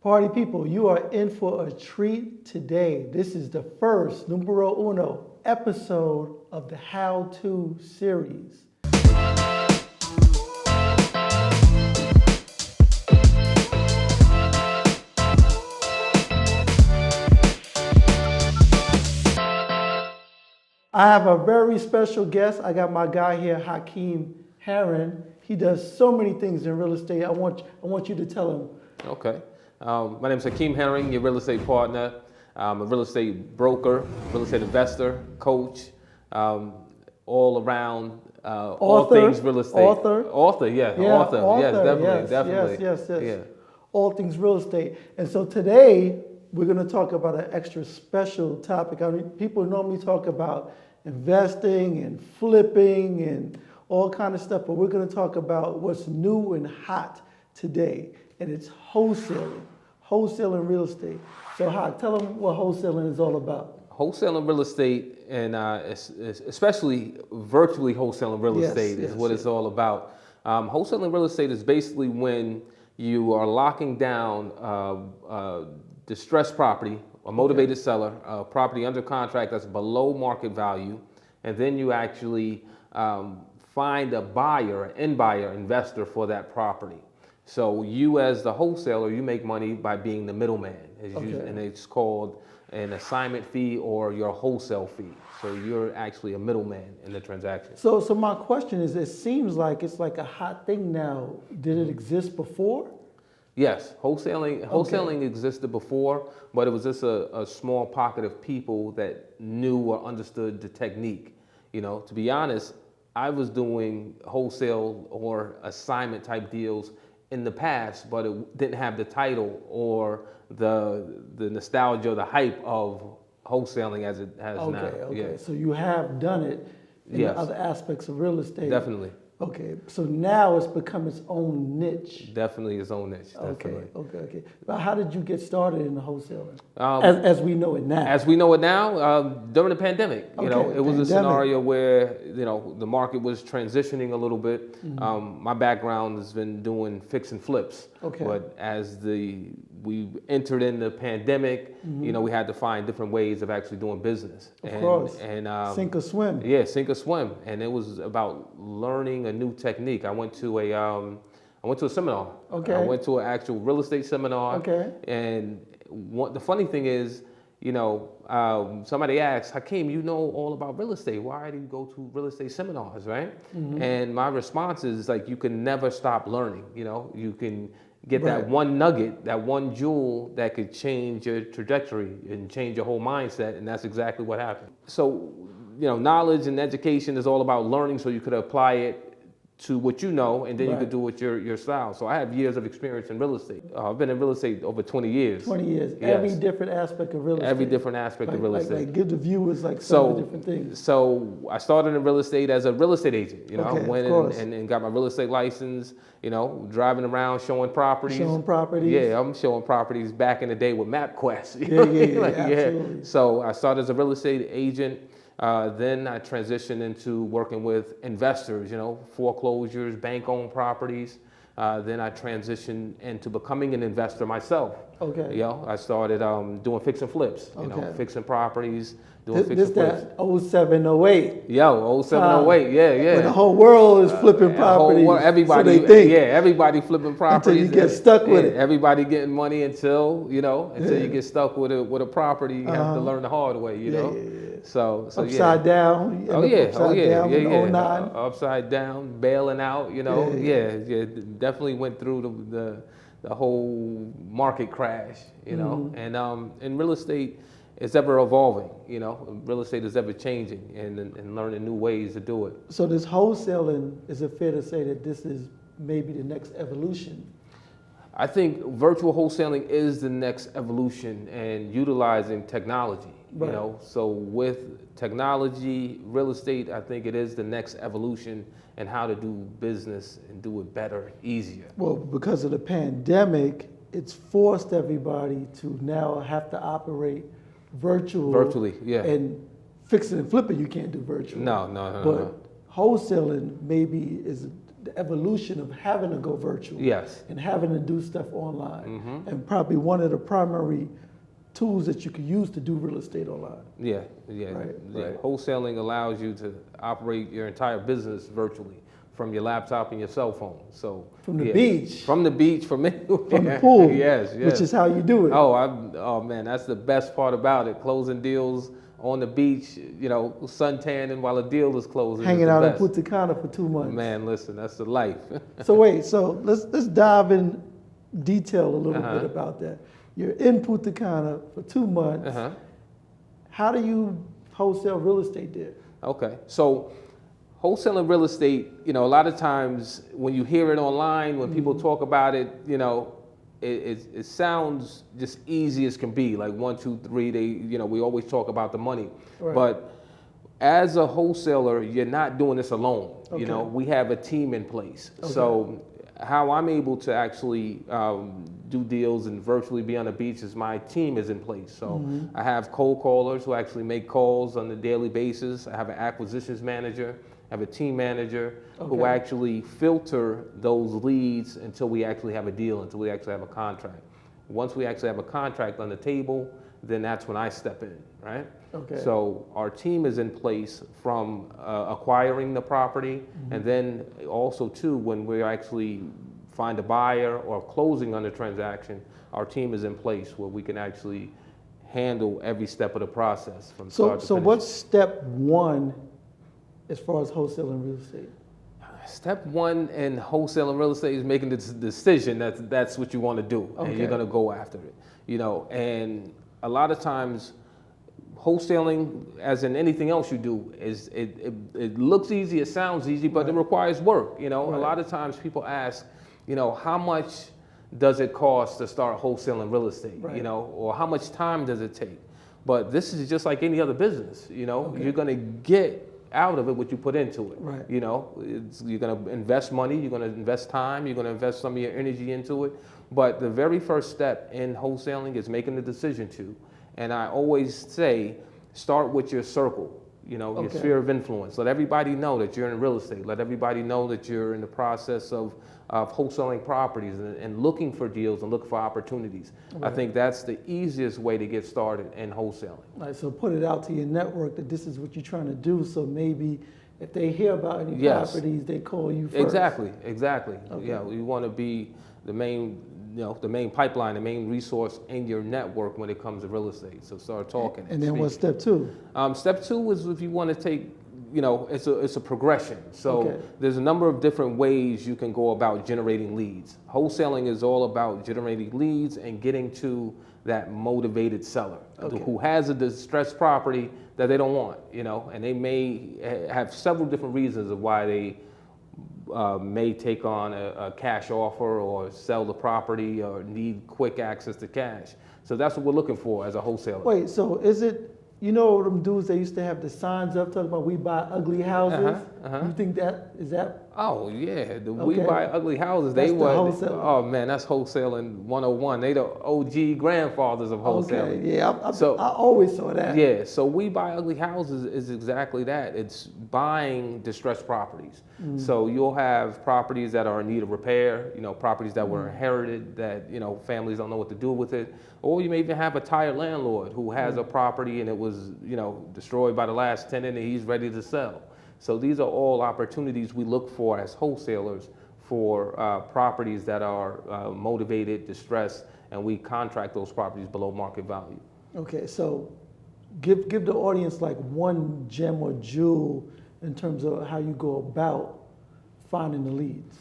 Party people, you are in for a treat today. This is the first, numero uno, episode of the How To series. I have a very special guest. I got my guy here, Hakiim. He does so many things in real estate. I want you to tell him. Okay. My name is Hakiim, your real estate partner. I'm a real estate broker, real estate investor, coach, all around, all things real estate. Author, yes, definitely. Yes. Yeah. All things real estate. And so today, we're going to talk about an extra special topic. I mean, people normally talk about investing and flipping and all kind of stuff, but we're going to talk about what's new and hot today, and it's wholesaling real estate. So, Hak, tell them what wholesaling is all about. Wholesaling real estate, and especially virtually wholesaling real estate, is what it's all about. Wholesaling real estate is basically when you are locking down distressed property, a motivated seller, property under contract that's below market value, and then you actually find a buyer, an end buyer, investor for that property. So you as the wholesaler, you make money by being the middleman, and it's called an assignment fee or your wholesale fee. So you're actually a middle,man in the transaction. So my question is, it seems like it's like a hot thing now. Did it exist before? Yes, wholesaling existed before, but it was just a small pocket of people that knew or understood the technique. You know, to be honest, I was doing wholesale or assignment type deals in the past, but it didn't have the title or the nostalgia, the hype of wholesaling as it has now. Okay. So you have done it in other aspects of real estate. Definitely. Okay, so now it's become its own niche. Definitely its own niche. Definitely. Okay. But how did you get started in the wholesaling? As we know it now. As we know it now, during the pandemic, it was a scenario where the market was transitioning a little bit. Mm-hmm. My background has been doing fix and flips. Okay. But as we entered in the pandemic, mm-hmm. We had to find different ways of actually doing business. Of course. And sink or swim. Yeah, sink or swim. And it was about learning a new technique. I went to a seminar. Okay. I went to an actual real estate seminar. Okay. And the funny thing is, somebody asked, Hakiim, you know all about real estate. Why do you go to real estate seminars, right? Mm-hmm. And my response is like, you can never stop learning. You can get that one nugget, that one jewel that could change your trajectory and change your whole mindset, and that's exactly what happened. So, knowledge and education is all about learning so you could apply it to what you know, and then you could do it your style. So I have years of experience in real estate. I've been in real estate over 20 years. 20 years. Yes. Every different aspect of real estate. Every different aspect of real estate. Like give the viewers some of the different things. So I started in real estate as a real estate agent. I went and got my real estate license, driving around showing properties. Showing properties. Yeah, I'm showing properties back in the day with MapQuest. Absolutely. So I started as a real estate agent. Then I transitioned into working with investors, foreclosures, bank-owned properties. Then I transitioned into becoming an investor myself. Okay. I started doing fix and flips, fixing properties, doing fix and flips. That 07, 08. 07, 08, yeah. When the whole world is flipping properties. Everybody, so they think. Everybody flipping properties. Until you get stuck with it. Everybody getting money until you get stuck with a property. You have to learn the hard way, So upside down. Upside down in 09. Upside down, bailing out. Definitely went through the whole market crash. And in real estate, it's ever evolving. Real estate is ever changing and learning new ways to do it. So this wholesaling, is it fair to say that this is maybe the next evolution? I think virtual wholesaling is the next evolution and utilizing technology. Right. So with technology, real estate, I think it is the next evolution and how to do business and do it better, easier. Well, because of the pandemic, it's forced everybody to now have to operate virtually. Yeah. And fixing and flipping, you can't do virtual. No. But wholesaling maybe is the evolution of having to go virtual. Yes. And having to do stuff online. Mm-hmm. And probably one of the primary tools that you could use to do real estate online. Yeah. Right. Wholesaling allows you to operate your entire business virtually from your laptop and your cell phone. So from the beach. From the beach, from anywhere. From the pool. Yes. Which is how you do it. Oh man, that's the best part about it. Closing deals on the beach, sun tanning while a deal is closing. Hanging out in Punta Cana for 2 months. Man, listen, that's the life. So let's dive in detail a little bit about that. You're in Punta Cana for 2 months. How do you wholesale real estate there? Okay, so wholesaling real estate, a lot of times when you hear it online, when people talk about it, it sounds just easy as can be, like 1, 2, 3. We always talk about the money, but as a wholesaler, you're not doing this alone. We have a team in place. So how I'm able to actually do deals and virtually be on the beach is my team is in place. So I have cold callers who actually make calls on a daily basis. I have an acquisitions manager. I have a team manager who actually filter those leads until we actually have a deal, until we actually have a contract. Once we actually have a contract on the table, then that's when I step in, right? Okay. So our team is in place from acquiring the property, and then also too, when we actually find a buyer or closing on the transaction, our team is in place where we can actually handle every step of the process from start to finish. So what's step one as far as wholesaling real estate? Step one in wholesaling real estate is making the decision that that's what you want to do, and you're going to go after it. And a lot of times wholesaling, as in anything else you do, is it looks easy, it sounds easy, but it requires work. A lot of times people ask, how much does it cost to start wholesaling real estate? Or how much time does it take? But this is just like any other business. You're going to get out of it what you put into it. Right. You're going to invest money, you're going to invest time, you're going to invest some of your energy into it. But the very first step in wholesaling is making the decision to. And I always say, start with your circle, your sphere of influence. Let everybody know that you're in real estate. Let everybody know that you're in the process of wholesaling properties and looking for deals and looking for opportunities. I think that's the easiest way to get started in wholesaling. Right, so put it out to your network that this is what you're trying to do, so maybe if they hear about any properties, they call you first. Exactly. Okay. You want to be the main pipeline, the main resource in your network when it comes to real estate. So start talking. And then what's step two? Step two is if you want to take, it's a progression. So there's a number of different ways you can go about generating leads. Wholesaling is all about generating leads and getting to that motivated seller who has a distressed property that they don't want, and they may have several different reasons of why they may take on a cash offer or sell the property or need quick access to cash. So that's what we're looking for as a wholesaler. Wait, so is it, them dudes that used to have the signs up talking about we buy ugly houses? You think is that? Oh yeah, we buy ugly houses. That's Oh man, that's wholesaling 101. They the OG grandfathers of wholesaling. Okay, I always saw that. Yeah, so we buy ugly houses is exactly that. It's buying distressed properties. So you'll have properties that are in need of repair, properties that were inherited that, families don't know what to do with it. Or you may even have a tired landlord who has a property and it was, destroyed by the last tenant and he's ready to sell. So these are all opportunities we look for as wholesalers for properties that are motivated, distressed, and we contract those properties below market value. Okay, so give the audience like one gem or jewel in terms of how you go about finding the leads.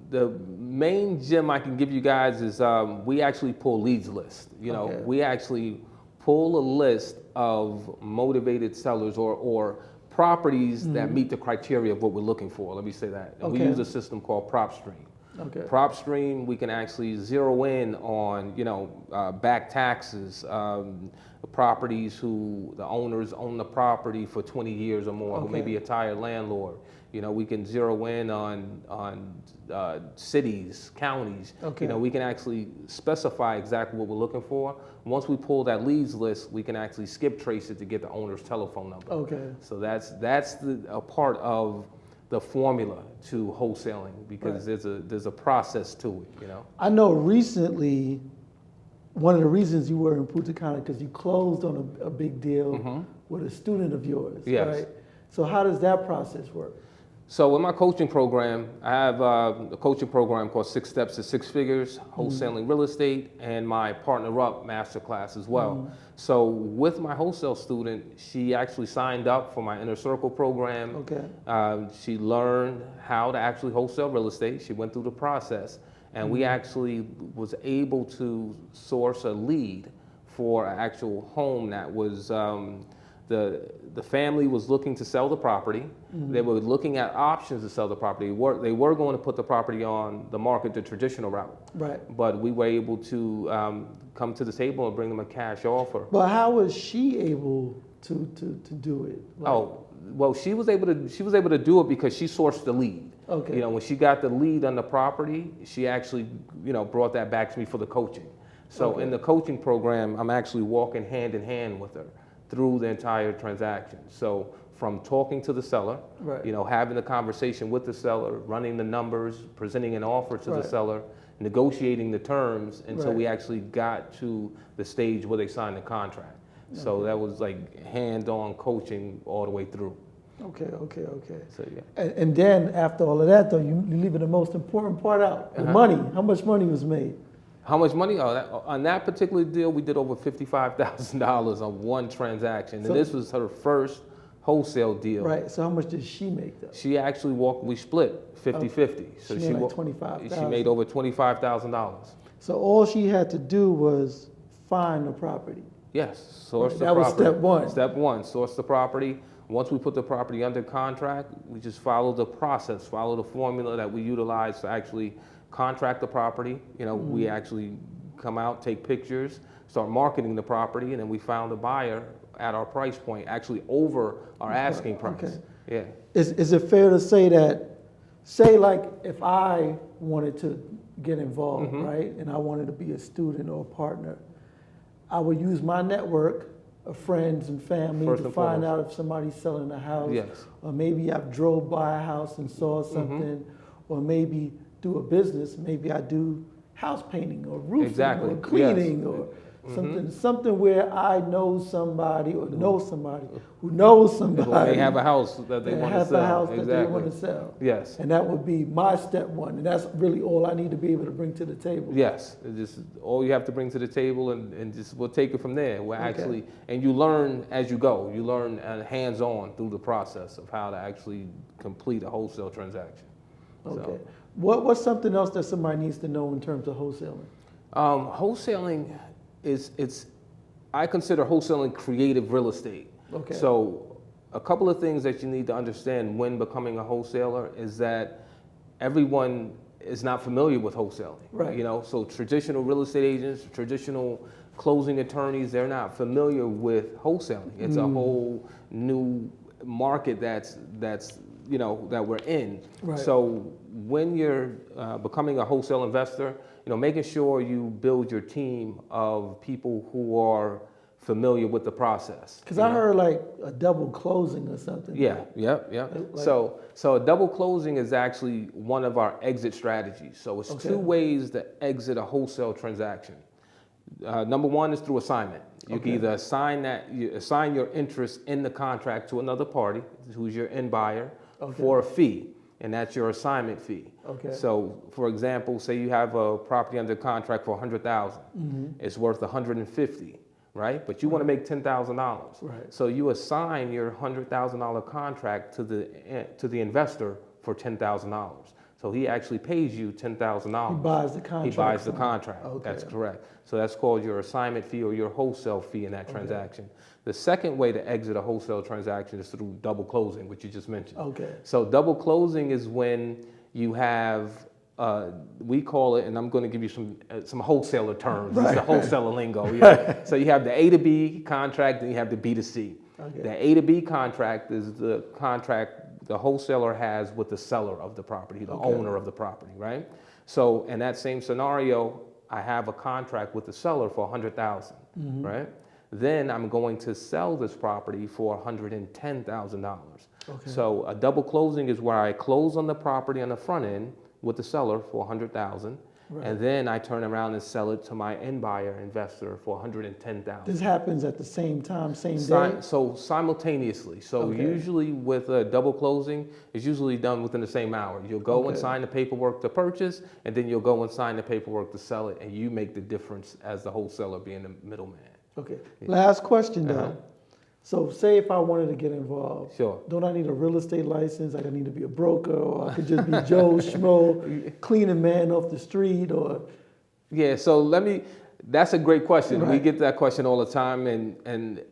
The main gem I can give you guys is we actually pull leads list. We actually pull a list of motivated sellers or properties that meet the criteria of what we're looking for. Let me say that. And we use a system called PropStream. PropStream, we can actually zero in on, back taxes, properties who the owners own the property for 20 years or more, who may be a tired landlord. We can zero in on cities, counties. We can actually specify exactly what we're looking for. Once we pull that leads list, we can actually skip trace it to get the owner's telephone number. So that's a part of the formula to wholesaling because there's a process to it, you know. I know recently, one of the reasons you were in Punta Cana because you closed on a big deal with a student of yours, right? So how does that process work? So in my coaching program, I have a coaching program called 6 Steps to 6 Figures, Wholesaling Real Estate, and my Partner Up Masterclass as well. So with my wholesale student, she actually signed up for my Inner Circle program. She learned how to actually wholesale real estate. She went through the process, and we actually was able to source a lead for an actual home that was the family was looking to sell the property. They were looking at options to sell the property. They were going to put the property on the market the traditional route. But we were able to come to the table and bring them a cash offer. But how was she able to do it? Well, she was able to do it because she sourced the lead. You know, when she got the lead on the property, she actually, you know, brought that back to me for the coaching. So in the coaching program, I'm actually walking hand in hand with her through the entire transaction. So from talking to the seller, you know, having the conversation with the seller, running the numbers, presenting an offer to the seller, negotiating the terms until we actually got to the stage where they signed the contract. So that was like hand-on coaching all the way through. Okay. So yeah. And then after all of that, though, you leaving the most important part out, the money. How much money was made? How much money? On that particular deal, we did over $55,000 on one transaction. And this was her first wholesale deal. Right, so how much did she make though? She actually we split 50-50. So she made like $25,000. She made over $25,000. So all she had to do was find the property. Yes, source the property. That was step one. Step one, source the property. Once we put the property under contract, we just follow the process, follow the formula that we utilize to actually contract the property. You know, we actually come out, take pictures, start marketing the property, and then we found a buyer at our price point, actually over our asking price. Yeah. Is it fair to say that, say like if I wanted to get involved, right, and I wanted to be a student or a partner, I would use my network of friends and family to find out if somebody's selling a house, or maybe I've drove by a house and saw something, or maybe do a business, maybe I do house painting or roofing or cleaning or something where I know somebody or know somebody who knows somebody. They have a house that they want to sell. Have a house that they want to sell. Yes. And that would be my step one, and that's really all I need to be able to bring to the table. Yes, it's just all you have to bring to the table, and just we'll take it from there. We're actually, and you learn as you go. You learn hands-on through the process of how to actually complete a wholesale transaction. Okay. So, What's something else that somebody needs to know in terms of wholesaling? Wholesaling I consider wholesaling creative real estate. Okay. So a couple of things that you need to understand when becoming a wholesaler is that everyone is not familiar with wholesaling. Right. You know, so traditional real estate agents, traditional closing attorneys, they're not familiar with wholesaling. It's a whole new market that's you know, that we're in. Right. So when you're becoming a wholesale investor, you know, making sure you build your team of people who are familiar with the process. Because I heard like a double closing or something. Yeah. Like, so a double closing is actually one of our exit strategies. So it's two ways to exit a wholesale transaction. Number one is through assignment. You can either assign your interest in the contract to another party, who's your end buyer, for a fee, and that's your assignment fee. Okay. So, for example, say you have a property under contract for $100,000. It's worth $150,000, right? But you want to make $10,000. Right. So you assign your $100,000 contract to the investor for $10,000. So he actually pays you $10,000. He buys the contract. He buys the contract. Okay. That's correct. So that's called your assignment fee or your wholesale fee in that transaction. The second way to exit a wholesale transaction is through double closing, which you just mentioned. Okay. So double closing is when you have, we call it, and I'm going to give you some wholesaler terms. It's the wholesaler lingo. Yeah. So you have the A to B contract, and you have the B to C. Okay. The A to B contract is the contract the wholesaler has with the seller of the property, the owner of the property, right? So in that same scenario, I have a contract with the seller for $100,000, right? Then I'm going to sell this property for $110,000. Okay. So a double closing is where I close on the property on the front end with the seller for $100,000, Right. and then I turn around and sell it to my end buyer investor for $110,000. This happens at the same time, same day? So simultaneously. So Okay. usually with a double closing, it's usually done within the same hour. You'll go and Okay. sign the paperwork to purchase, and then you'll go and sign the paperwork to sell it, and you make the difference as the wholesaler being the middleman. Okay. Last question though. Uh-huh. So say if I wanted to get involved, Sure. don't I need a real estate license? Like I need to be a broker, or I could just be Joe Schmo, cleaning man off the street, or? Yeah, so that's a great question. Right. We get that question all the time, and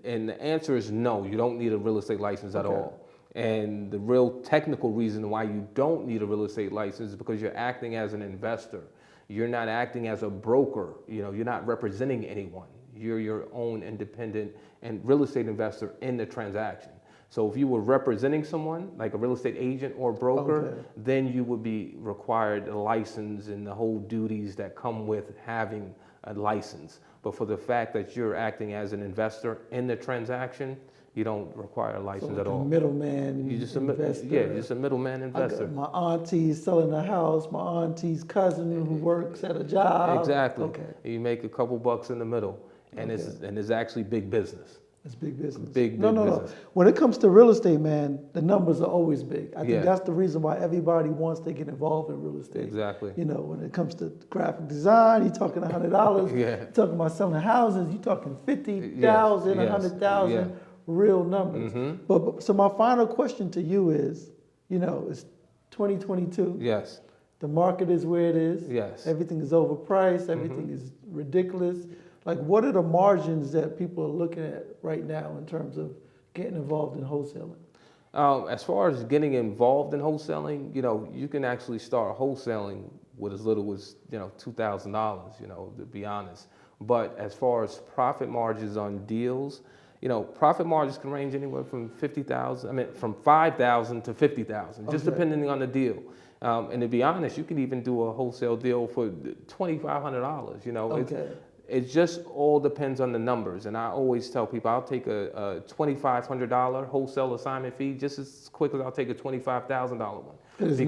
the answer is no, you don't need a real estate license at Okay. all. And the real technical reason why you don't need a real estate license is because you're acting as an investor. You're not acting as a broker. You're not representing anyone. You're your own independent and real estate investor in the transaction. So if you were representing someone, like a real estate agent or broker, Okay. then you would be required a license and the whole duties that come with having a license. But for the fact that you're acting as an investor in the transaction, you don't require a license So at like a all. middleman You're just investor. you're just a middleman I investor. got my auntie's selling a house, my auntie's cousin who works at a job. Exactly. Okay. You make a couple bucks in the middle, and Okay. it's actually big business. It's big business. Big No. business. When it comes to real estate, man, the numbers are always big. I think Yeah. that's the reason why everybody wants to get involved in real estate. Exactly. When it comes to graphic design, you're talking $100. Yeah. You're talking about selling houses, you're talking 50,000, Yes. 100,000, Yeah. real numbers. Mhm. But so my final question to you is, it's 2022. Yes. The market is where it is. Yes. Everything is overpriced. Everything is ridiculous. Like, what are the margins that people are looking at right now in terms of getting involved in wholesaling? As far as getting involved in wholesaling, you can actually start wholesaling with as little as, $2,000, to be honest. But as far as profit margins on deals, profit margins can range anywhere from from 5,000 to 50,000, just Okay. depending on the deal. And to be honest, you can even do a wholesale deal for $2,500. Okay. It just all depends on the numbers. And I always tell people I'll take a $2,500 wholesale assignment fee just as quick as I'll take a $25,000 one. Because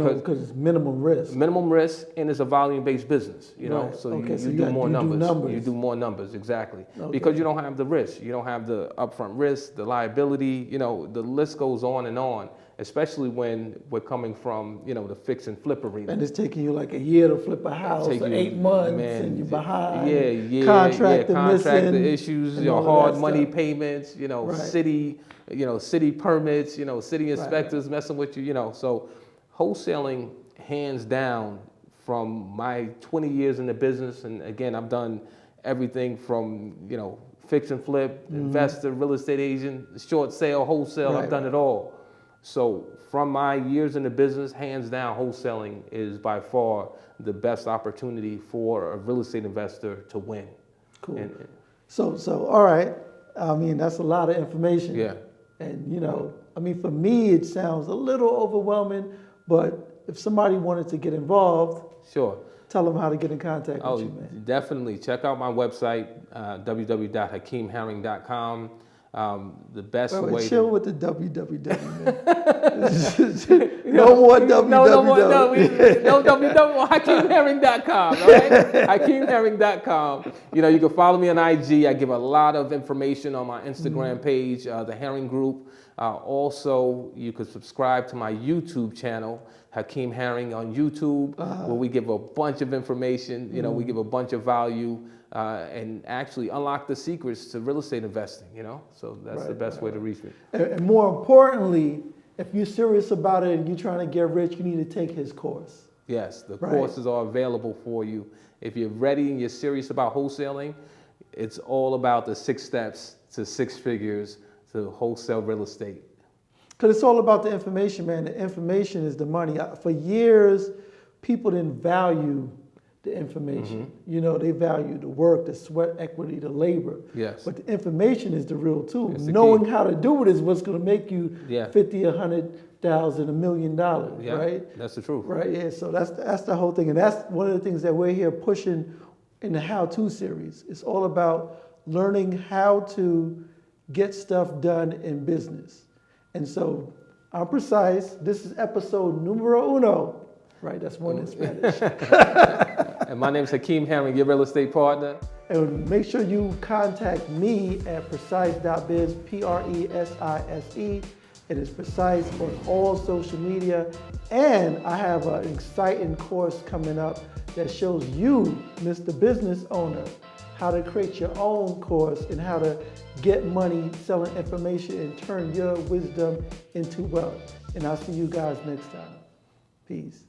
it's minimum risk. Minimum risk, and it's a volume-based business, Right. so Okay, you do more numbers. You do more numbers, exactly. Okay. Because you don't have the risk. You don't have the upfront risk, the liability, the list goes on, especially when we're coming from, the fix and flip arena. And it's taking you like a year to flip a house, or 8 months, and you're behind. Contractor missing, issues, and all of hard that money stuff. payments, Right. city permits, city Right. inspectors messing with you, So wholesaling, hands down, from my 20 years in the business, and again, I've done everything from, fix and flip, investor, real estate agent, short sale, wholesale, Right. I've done it all. So from my years in the business, hands down, wholesaling is by far the best opportunity for a real estate investor to win. Cool. And, So all right. I mean, that's a lot of information. yeah. And, for me, it sounds a little overwhelming, but if somebody wanted to get involved, Sure. tell them how to get in contact with you, man. Definitely. Check out my website, www.hakiimherring.com. The best way chill with the www, man. No more www. No www. HakiimHerring.com. All right? HakiimHerring.com. You can follow me on IG. I give a lot of information on my Instagram page, the Herring Group. Also, you can subscribe to my YouTube channel, Hakiim Herring on YouTube, where we give a bunch of information. We give a bunch of value. And actually unlock the secrets to real estate investing, So that's the best way to reach me. And more importantly, if you're serious about it and you're trying to get rich, you need to take his course. Yes, the courses are available for you. If you're ready and you're serious about wholesaling, it's all about the 6 steps to 6 figures to wholesale real estate. Because it's all about the information, man. The information is the money. For years, people didn't value the information. They value the work, the sweat equity, the labor. Yes. But the information is the real tool. It's the Knowing key. how to do it is what's going to make you 50, 100,000, $1 million, right? That's the truth. Right, yeah. So that's the whole thing. And that's one of the things that we're here pushing in the how-to series. It's all about learning how to get stuff done in business. And so I'm Precise. This is episode numero uno. Right, that's one in Spanish. And my name is Hakiim Hammond, your real estate partner. And make sure you contact me at precise.biz, Precise. It is Precise on all social media. And I have an exciting course coming up that shows you, Mr. Business Owner, how to create your own course and how to get money selling information and turn your wisdom into wealth. And I'll see you guys next time. Peace.